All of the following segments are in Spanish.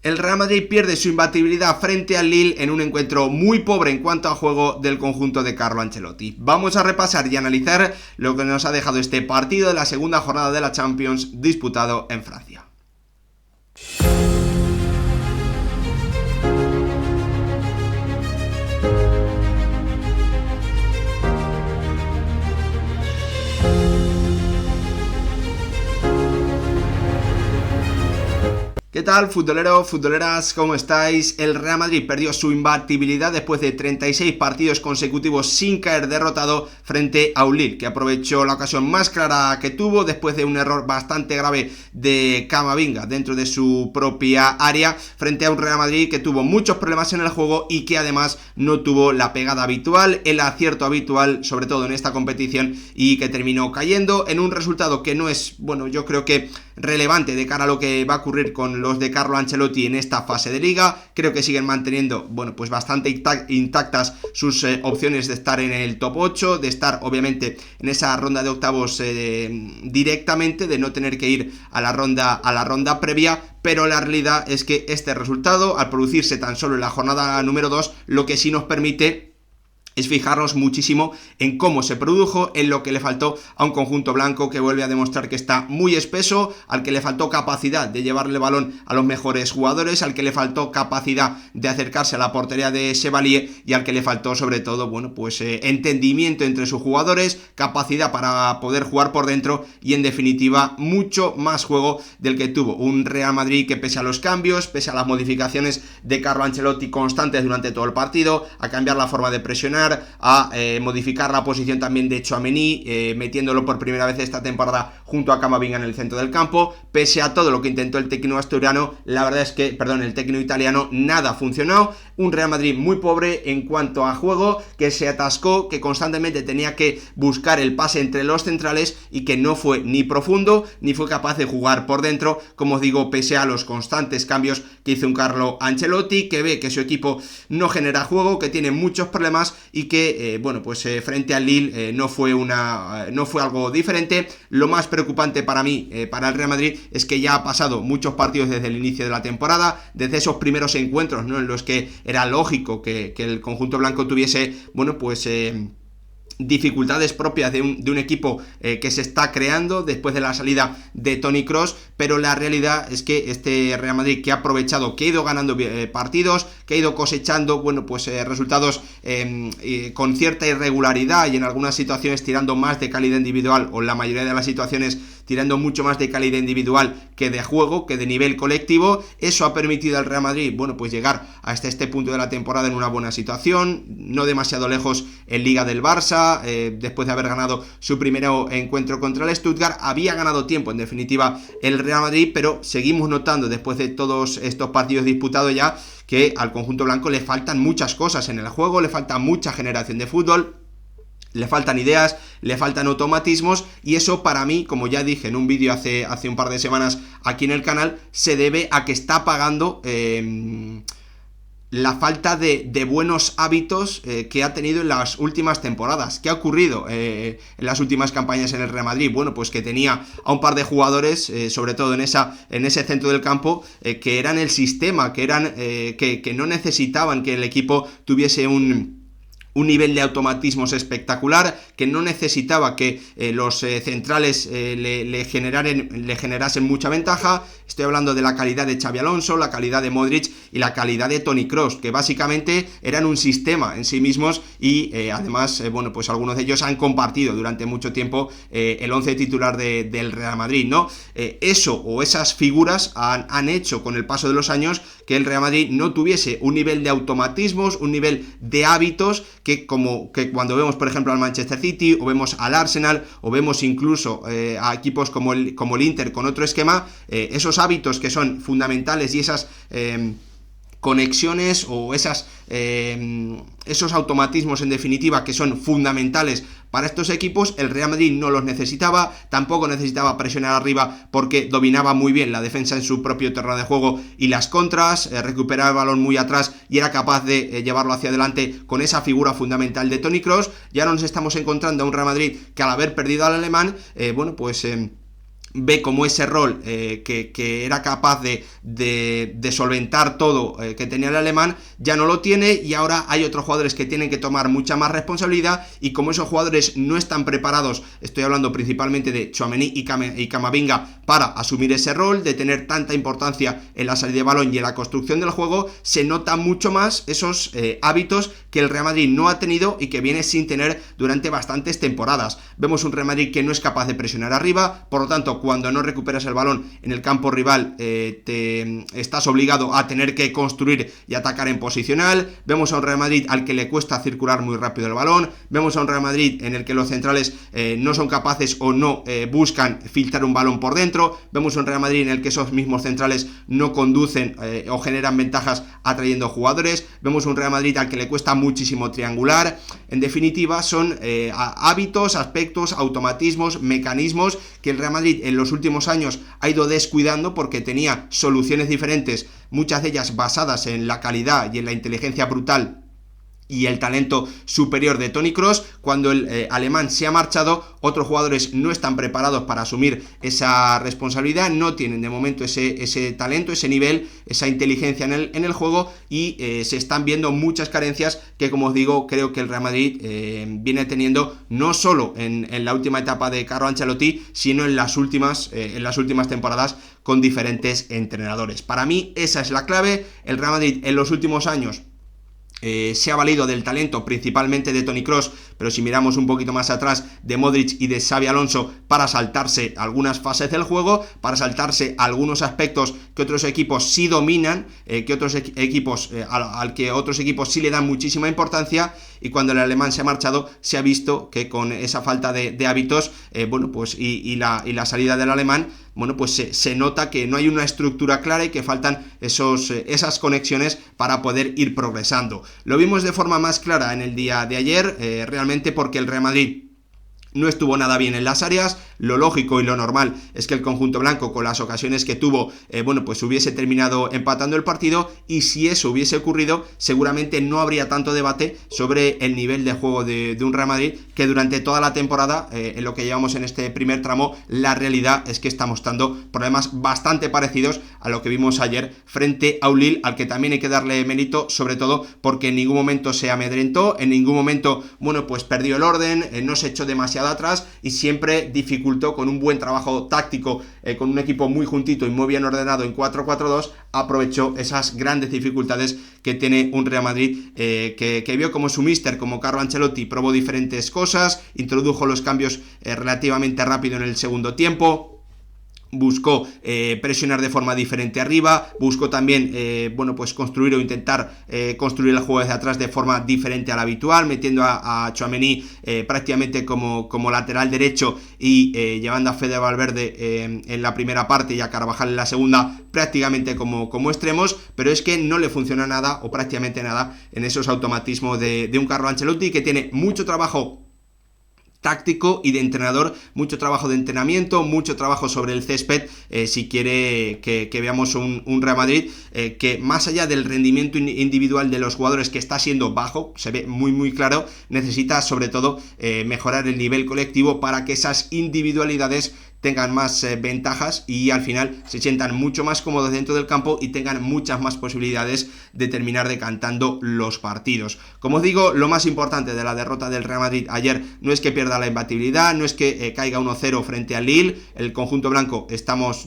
El Real Madrid pierde su imbatibilidad frente al Lille en un encuentro muy pobre en cuanto a juego del conjunto de Carlo Ancelotti. Vamos a repasar y analizar lo que nos ha dejado este partido de la segunda jornada de la Champions disputado en Francia. ¿Qué tal, futboleros, futboleras? ¿Cómo estáis? El Real Madrid perdió su imbatibilidad después de 36 partidos consecutivos sin caer derrotado frente a un Lille, que aprovechó la ocasión más clara que tuvo después de un error bastante grave de Camavinga dentro de su propia área, frente a un Real Madrid que tuvo muchos problemas en el juego y que además no tuvo la pegada habitual, el acierto habitual, sobre todo en esta competición, y que terminó cayendo en un resultado que no es, bueno, yo creo que relevante de cara a lo que va a ocurrir con los de Carlo Ancelotti en esta fase de liga. Creo que siguen manteniendo, bueno, pues bastante intactas sus opciones de estar en el top 8, de estar obviamente en esa ronda de octavos directamente, de no tener que ir a la ronda previa, pero la realidad es que este resultado, al producirse tan solo en la jornada número 2, lo que sí nos permite es fijarnos muchísimo en cómo se produjo, en lo que le faltó a un conjunto blanco que vuelve a demostrar que está muy espeso, al que le faltó capacidad de llevarle el balón a los mejores jugadores, al que le faltó capacidad de acercarse a la portería de Chevalier y al que le faltó sobre todo, bueno, pues entendimiento entre sus jugadores, capacidad para poder jugar por dentro y en definitiva mucho más juego del que tuvo un Real Madrid que, pese a los cambios, pese a las modificaciones de Carlo Ancelotti constantes durante todo el partido, a cambiar la forma de presionar, a modificar la posición también de Tchouaméni, metiéndolo por primera vez esta temporada junto a Camavinga en el centro del campo. Pese a todo lo que intentó el técnico asturiano, la verdad es que, el técnico italiano, nada funcionó. Un Real Madrid muy pobre en cuanto a juego, que se atascó, que constantemente tenía que buscar el pase entre los centrales y que no fue ni profundo ni fue capaz de jugar por dentro, como os digo, pese a los constantes cambios que hizo un Carlo Ancelotti, que ve que su equipo no genera juego, que tiene muchos problemas y que, frente al Lille no fue algo diferente. Lo más preocupante para mí, para el Real Madrid, es que ya ha pasado muchos partidos desde el inicio de la temporada, desde esos primeros encuentros, ¿no?, en los que era lógico que el conjunto blanco tuviese, dificultades propias de un equipo que se está creando después de la salida de Toni Kroos, pero la realidad es que este Real Madrid, que ha aprovechado, que ha ido ganando partidos, que ha ido cosechando resultados con cierta irregularidad y en algunas situaciones tirando más de calidad individual, o en la mayoría de las situaciones tirando mucho más de calidad individual que de juego, que de nivel colectivo. Eso ha permitido al Real Madrid, llegar hasta este punto de la temporada en una buena situación, no demasiado lejos en Liga del Barça, después de haber ganado su primer encuentro contra el Stuttgart. Había ganado tiempo, en definitiva, el Real Madrid, pero seguimos notando, después de todos estos partidos disputados ya, que al conjunto blanco le faltan muchas cosas en el juego, le falta mucha generación de fútbol, le faltan ideas, le faltan automatismos, y eso, para mí, como ya dije en un vídeo hace un par de semanas aquí en el canal, se debe a que está pagando la falta de buenos hábitos que ha tenido en las últimas temporadas. ¿Qué ha ocurrido en las últimas campañas en el Real Madrid? Bueno, pues que tenía a un par de jugadores, sobre todo en ese centro del campo, que eran el sistema, que no necesitaban que el equipo tuviese un nivel de automatismos espectacular, que no necesitaba que los centrales le generasen mucha ventaja. Estoy hablando de la calidad de Xabi Alonso, la calidad de Modric y la calidad de Toni Kroos, que básicamente eran un sistema en sí mismos y además, algunos de ellos han compartido durante mucho tiempo el once titular del Real Madrid, ¿no? Eso, o esas figuras, han hecho con el paso de los años que el Real Madrid no tuviese un nivel de automatismos, un nivel de hábitos que cuando vemos, por ejemplo, al Manchester City, o vemos al Arsenal, o vemos incluso a equipos como el Inter con otro esquema, esos hábitos que son fundamentales y esas conexiones o esos automatismos, en definitiva, que son fundamentales para estos equipos, el Real Madrid no los necesitaba. Tampoco necesitaba presionar arriba, porque dominaba muy bien la defensa en su propio terreno de juego y las contras, recuperaba el balón muy atrás y era capaz de llevarlo hacia adelante con esa figura fundamental de Toni Kroos. Ya no nos estamos encontrando a un Real Madrid que, al haber perdido al alemán, ve como ese rol que era capaz de solventar todo que tenía el alemán, ya no lo tiene, y ahora hay otros jugadores que tienen que tomar mucha más responsabilidad, y como esos jugadores no están preparados, estoy hablando principalmente de Tchouaméni y Camavinga, para asumir ese rol, de tener tanta importancia en la salida de balón y en la construcción del juego, se nota mucho más esos hábitos que el Real Madrid no ha tenido y que viene sin tener durante bastantes temporadas. Vemos un Real Madrid que no es capaz de presionar arriba, por lo tanto, cuando no recuperas el balón en el campo rival, te estás obligado a tener que construir y atacar en posicional. Vemos a un Real Madrid al que le cuesta circular muy rápido el balón. Vemos a un Real Madrid en el que los centrales no son capaces o no buscan filtrar un balón por dentro. Vemos a un Real Madrid en el que esos mismos centrales no conducen o generan ventajas atrayendo jugadores. Vemos a un Real Madrid al que le cuesta muchísimo triangular. En definitiva, son hábitos, aspectos, automatismos, mecanismos que el Real Madrid en los últimos años ha ido descuidando, porque tenía soluciones diferentes, muchas de ellas basadas en la calidad y en la inteligencia brutal y el talento superior de Toni Kroos. Cuando el alemán se ha marchado, otros jugadores no están preparados para asumir esa responsabilidad, no tienen de momento ese talento, ese nivel, esa inteligencia en el juego, y se están viendo muchas carencias que, como os digo, creo que el Real Madrid viene teniendo no solo en la última etapa de Carlo Ancelotti, sino en las últimas temporadas con diferentes entrenadores. Para mí esa es la clave. El Real Madrid en los últimos años se ha valido del talento principalmente de Toni Kroos, pero si miramos un poquito más atrás, de Modric y de Xabi Alonso, para saltarse algunas fases del juego, para saltarse algunos aspectos que otros equipos sí dominan, que otros equipos al que otros equipos sí le dan muchísima importancia. Y cuando el alemán se ha marchado, se ha visto que con esa falta de hábitos, y la salida del alemán, se nota que no hay una estructura clara y que faltan esas conexiones para poder ir progresando. Lo vimos de forma más clara en el día de ayer, realmente porque el Real Madrid no estuvo nada bien en las áreas. Lo lógico y lo normal es que el conjunto blanco, con las ocasiones que tuvo, hubiese terminado empatando el partido, y si eso hubiese ocurrido, seguramente no habría tanto debate sobre el nivel de juego de un Real Madrid, que durante toda la temporada, en lo que llevamos en este primer tramo, la realidad es que está mostrando problemas bastante parecidos a lo que vimos ayer frente a un Lille, al que también hay que darle mérito, sobre todo porque en ningún momento se amedrentó, en ningún momento, perdió el orden, no se echó demasiado atrás, y siempre dificultó, con un buen trabajo táctico, con un equipo muy juntito y muy bien ordenado en 4-4-2, aprovechó esas grandes dificultades que tiene un Real Madrid que vio como su míster, como Carlo Ancelotti, probó diferentes cosas, introdujo los cambios relativamente rápido en el segundo tiempo, buscó presionar de forma diferente arriba, buscó también construir o intentar construir el juego desde atrás de forma diferente a la habitual, metiendo a Tchouaméni prácticamente como lateral derecho, y llevando a Fede Valverde en la primera parte y a Carvajal en la segunda prácticamente como extremos. Pero es que no le funciona nada, o prácticamente nada, en esos automatismos de un Carlo Ancelotti, que tiene mucho trabajo táctico y de entrenador, mucho trabajo de entrenamiento, mucho trabajo sobre el césped, si quiere que veamos un Real Madrid que, más allá del rendimiento individual de los jugadores, que está siendo bajo, se ve muy muy claro, necesita sobre todo mejorar el nivel colectivo para que esas individualidades tengan más ventajas y al final se sientan mucho más cómodos dentro del campo y tengan muchas más posibilidades de terminar decantando los partidos. Como os digo, lo más importante de la derrota del Real Madrid ayer no es que pierda la imbatibilidad, no es que caiga 1-0 frente al Lille. El conjunto blanco,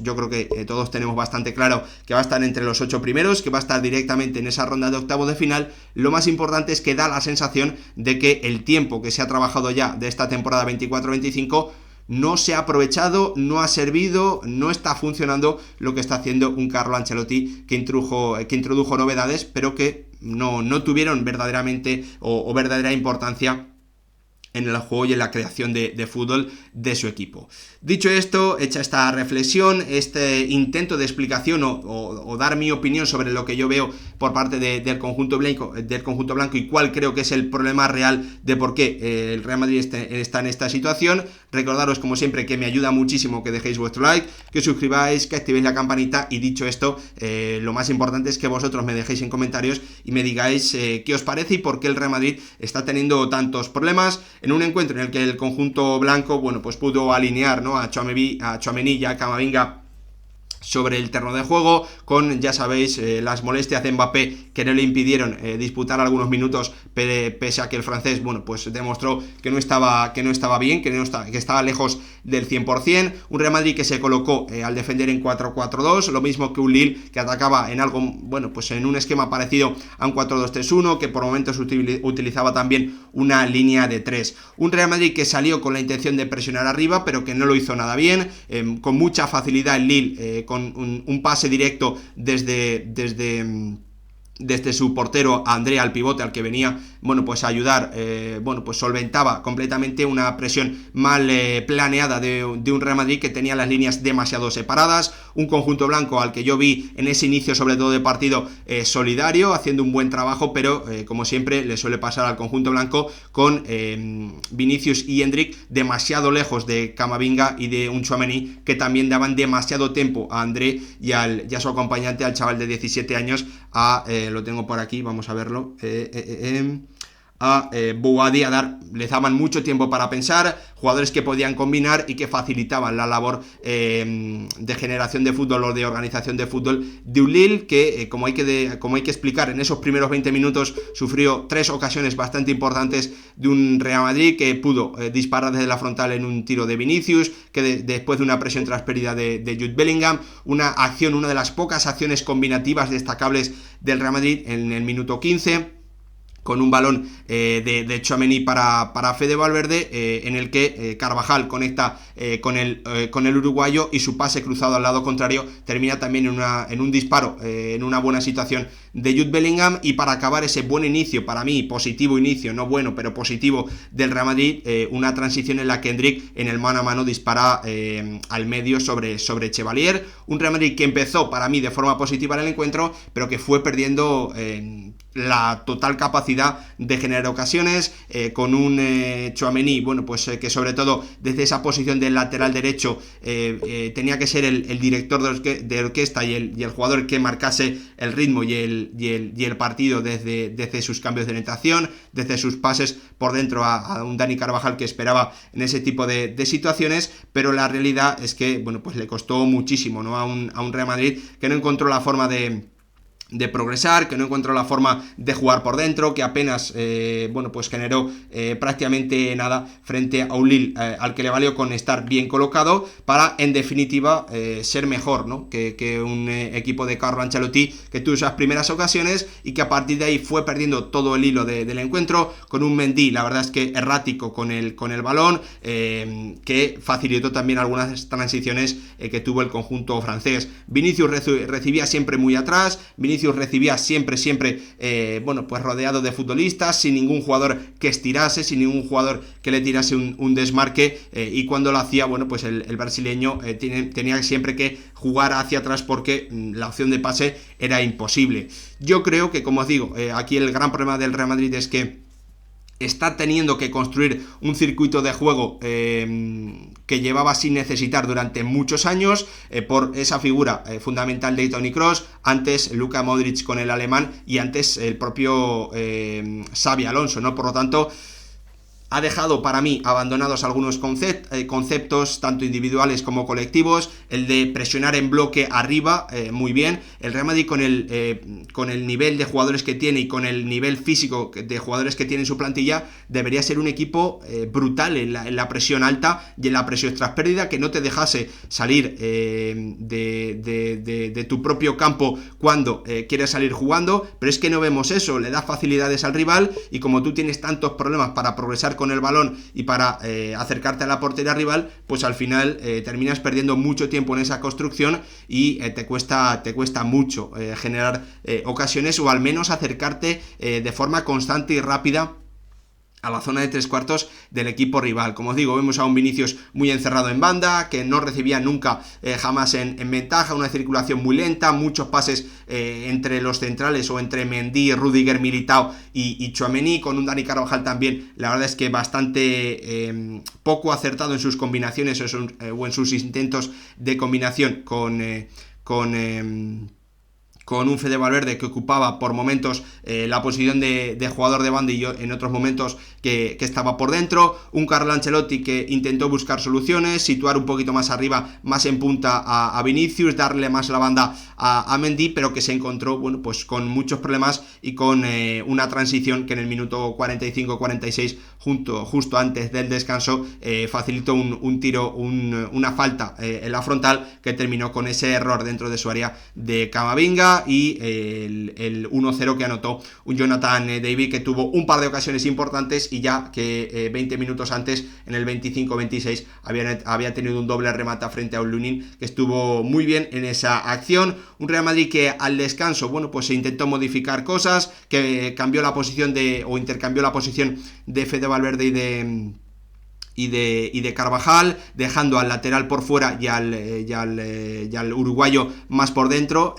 yo creo que todos tenemos bastante claro que va a estar entre los 8 primeros, que va a estar directamente en esa ronda de octavos de final. Lo más importante es que da la sensación de que el tiempo que se ha trabajado ya de esta temporada 24-25 no se ha aprovechado, no ha servido, no está funcionando lo que está haciendo un Carlo Ancelotti que introdujo novedades, pero que no tuvieron verdaderamente o verdadera importancia en el juego y en la creación de fútbol de su equipo. Dicho esto, hecha esta reflexión, este intento de explicación o dar mi opinión sobre lo que yo veo por parte del conjunto blanco y cuál creo que es el problema real de por qué el Real Madrid está en esta situación, Recordaros como siempre que me ayuda muchísimo que dejéis vuestro like, que os suscribáis, que activéis la campanita y dicho esto, lo más importante es que vosotros me dejéis en comentarios y me digáis qué os parece y por qué el Real Madrid está teniendo tantos problemas en un encuentro en el que el conjunto blanco, bueno, pues pudo alinear, ¿no?, a Tchouaméni y a Camavinga sobre el terreno de juego, con, ya sabéis, las molestias de Mbappé que no le impidieron disputar algunos minutos, pese a que el francés, bueno, pues demostró que no estaba bien, que estaba lejos del 100%, un Real Madrid que se colocó al defender en 4-4-2, lo mismo que un Lille que atacaba en algo, bueno, pues en un esquema parecido a un 4-2-3-1, que por momentos utilizaba también una línea de 3, un Real Madrid que salió con la intención de presionar arriba, pero que no lo hizo nada bien, con mucha facilidad el Lille, con un pase directo desde su portero a Andrea, al pivote, al que venía, bueno, pues a ayudar, bueno, pues solventaba completamente una presión mal planeada de un Real Madrid que tenía las líneas demasiado separadas, un conjunto blanco al que yo vi en ese inicio, sobre todo de partido, solidario, haciendo un buen trabajo, pero como siempre le suele pasar al conjunto blanco, con Vinicius y Endrick demasiado lejos de Camavinga y de un Tchouaméni, que también daban demasiado tiempo a André y a su acompañante, al chaval de 17 años, lo tengo por aquí, vamos a verlo, a Bouhaddi, les daban mucho tiempo para pensar, jugadores que podían combinar y que facilitaban la labor de generación de fútbol o de organización de fútbol de un Lille que, como hay que explicar, en esos primeros 20 minutos sufrió 3 ocasiones bastante importantes de un Real Madrid que pudo disparar desde la frontal en un tiro de Vinicius, que después de una presión transferida de Jude Bellingham, una de las pocas acciones combinativas destacables del Real Madrid en el minuto 15, con un balón de Tchouaméni para Fede Valverde, en el que Carvajal conecta con el uruguayo, y su pase cruzado al lado contrario termina también en un disparo, en una buena situación de Jude Bellingham. Y para acabar ese buen inicio, para mí positivo inicio, no bueno pero positivo, del Real Madrid, una transición en la que Endrick en el mano a mano dispara al medio sobre Chevalier, un Real Madrid que empezó para mí de forma positiva en el encuentro, pero que fue perdiendo la total capacidad de generar ocasiones, con un Tchouaméni, bueno, pues que sobre todo desde esa posición del lateral derecho tenía que ser el director de orquesta y el jugador que marcase el ritmo y el partido desde sus cambios de orientación, desde sus pases por dentro a un Dani Carvajal que esperaba en ese tipo de situaciones, pero la realidad es que, bueno, pues le costó muchísimo, ¿no?, a un Real Madrid que no encontró la forma de progresar, que no encontró la forma de jugar por dentro, que apenas bueno, pues generó prácticamente nada frente a un Lille al que le valió con estar bien colocado para, en definitiva, ser mejor, ¿no?, que un equipo de Carlo Ancelotti, que tuvo esas primeras ocasiones y que a partir de ahí fue perdiendo todo el hilo del encuentro, con un Mendy, la verdad es que errático con el balón, que facilitó también algunas transiciones que tuvo el conjunto francés. Vinicius recibía siempre muy atrás, Vinicius recibía siempre, bueno, pues rodeado de futbolistas, sin ningún jugador que estirase, sin ningún jugador que le tirase un desmarque, y cuando lo hacía, bueno, pues el brasileño tenía siempre que jugar hacia atrás porque la opción de pase era imposible. Yo creo que, como os digo, aquí el gran problema del Real Madrid es que está teniendo que construir un circuito de juego que llevaba sin necesitar durante muchos años, por esa figura fundamental de Toni Kroos, antes Luka Modric con el alemán y antes el propio Xabi Alonso, ¿no? Por lo tanto, ha dejado para mí abandonados algunos conceptos, tanto individuales como colectivos, el de presionar en bloque arriba, muy bien. El Real Madrid con el nivel de jugadores que tiene y con el nivel físico de jugadores que tiene en su plantilla, debería ser un equipo brutal en la presión alta y en la presión tras pérdida, que no te dejase salir de tu propio campo cuando quieres salir jugando, pero es que no vemos eso, le da facilidades al rival, y como tú tienes tantos problemas para progresar con el balón y para acercarte a la portería rival, pues al final terminas perdiendo mucho tiempo en esa construcción y te cuesta mucho generar ocasiones, o al menos acercarte de forma constante y rápida a la zona de tres cuartos del equipo rival. Como os digo, vemos a un Vinicius muy encerrado en banda, que no recibía nunca jamás en ventaja, una circulación muy lenta, muchos pases entre los centrales o entre Mendy, Rudiger, Militao y Tchouaméni, con un Dani Carvajal también, la verdad es que bastante poco acertado en sus combinaciones o en sus intentos de combinación con un Fede Valverde que ocupaba por momentos la posición de jugador de banda y yo en otros momentos que estaba por dentro, un Carlo Ancelotti que intentó buscar soluciones, situar un poquito más arriba, más en punta a Vinicius, darle más la banda a Mendy, pero que se encontró, bueno, pues con muchos problemas y con una transición que en el minuto 45-46, justo antes del descanso, facilitó un tiro, una falta en la frontal que terminó con ese error dentro de su área de Camavinga, y el 1-0 que anotó un Jonathan David, que tuvo un par de ocasiones importantes y ya que 20 minutos antes, en el 25-26, había tenido un doble remate frente a un Lunin, que estuvo muy bien en esa acción. Un Real Madrid que al descanso, bueno, pues se intentó modificar cosas, que cambió la posición intercambió la posición de Fede Valverde y de Carvajal, dejando al lateral por fuera y al uruguayo más por dentro,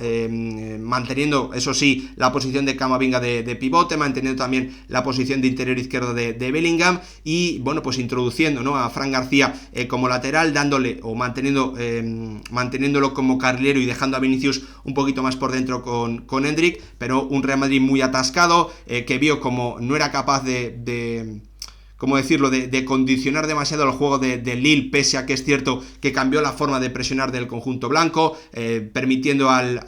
manteniendo, eso sí, la posición de Camavinga de pivote, manteniendo también la posición de interior izquierdo de Bellingham, y bueno, pues introduciendo, ¿no?, a Fran García como lateral, dándole o manteniéndolo como carrilero y dejando a Vinicius un poquito más por dentro con Endrick, pero un Real Madrid muy atascado, que vio como no era capaz ¿cómo decirlo?, de condicionar demasiado el juego de Lille, pese a que es cierto que cambió la forma de presionar del conjunto blanco, permitiendo al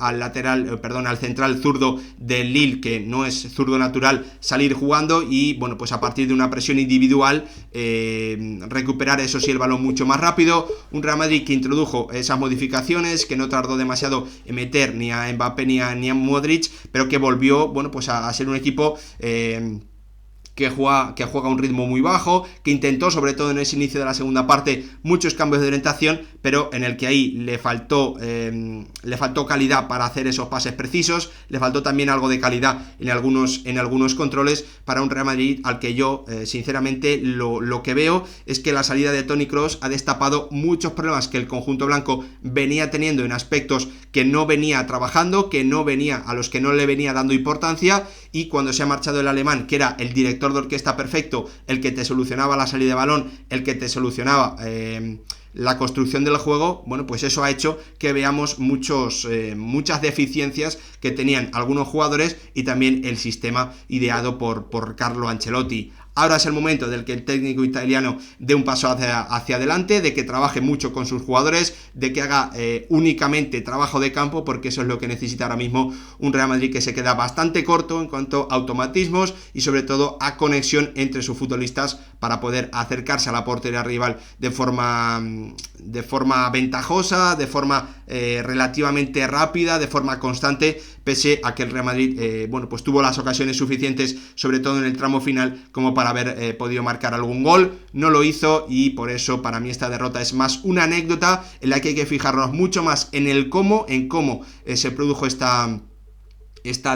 central zurdo del Lille, que no es zurdo natural, salir jugando y, bueno, pues a partir de una presión individual, recuperar, eso sí, el balón mucho más rápido. Un Real Madrid que introdujo esas modificaciones, que no tardó demasiado en meter ni a Mbappé ni a Modric, pero que volvió, bueno, pues a ser un equipo que juega a un ritmo muy bajo, que intentó, sobre todo en ese inicio de la segunda parte, muchos cambios de orientación, pero en el que ahí le faltó calidad para hacer esos pases precisos, le faltó también algo de calidad en algunos controles para un Real Madrid al que yo, sinceramente, lo que veo es que la salida de Toni Kroos ha destapado muchos problemas que el conjunto blanco venía teniendo en aspectos que no venía trabajando, a los que no le venía dando importancia, y cuando se ha marchado el alemán, que era el director de orquesta perfecto, el que te solucionaba la salida de balón, el que te solucionaba la construcción del juego, bueno, pues eso ha hecho que veamos muchas deficiencias que tenían algunos jugadores y también el sistema ideado por Carlo Ancelotti. Ahora es el momento del que el técnico italiano dé un paso hacia adelante, de que trabaje mucho con sus jugadores, de que haga únicamente trabajo de campo, porque eso es lo que necesita ahora mismo un Real Madrid que se queda bastante corto en cuanto a automatismos y sobre todo a conexión entre sus futbolistas para poder acercarse a la portería rival de forma ventajosa, de forma relativamente rápida, de forma constante, pese a que el Real Madrid pues tuvo las ocasiones suficientes, sobre todo en el tramo final, como para haber podido marcar algún gol. No lo hizo, y por eso para mí esta derrota es más una anécdota en la que hay que fijarnos mucho más en cómo se produjo esta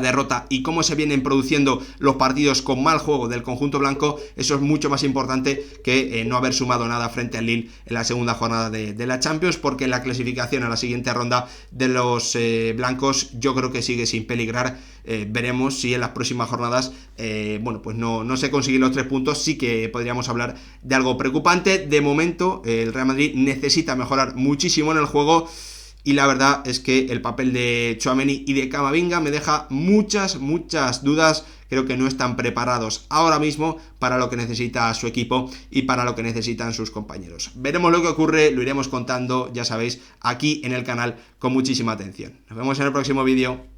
derrota y cómo se vienen produciendo los partidos con mal juego del conjunto blanco. Eso es mucho más importante que no haber sumado nada frente al Lille en la segunda jornada de la Champions, porque la clasificación a la siguiente ronda de los blancos yo creo que sigue sin peligrar. Veremos si en las próximas jornadas pues no se consiguen los 3 puntos. Sí que podríamos hablar de algo preocupante. De momento el Real Madrid necesita mejorar muchísimo en el juego, y la verdad es que el papel de Tchouaméni y de Camavinga me deja muchas dudas. Creo que no están preparados ahora mismo para lo que necesita su equipo y para lo que necesitan sus compañeros. Veremos lo que ocurre, lo iremos contando, ya sabéis, aquí en el canal con muchísima atención. Nos vemos en el próximo vídeo.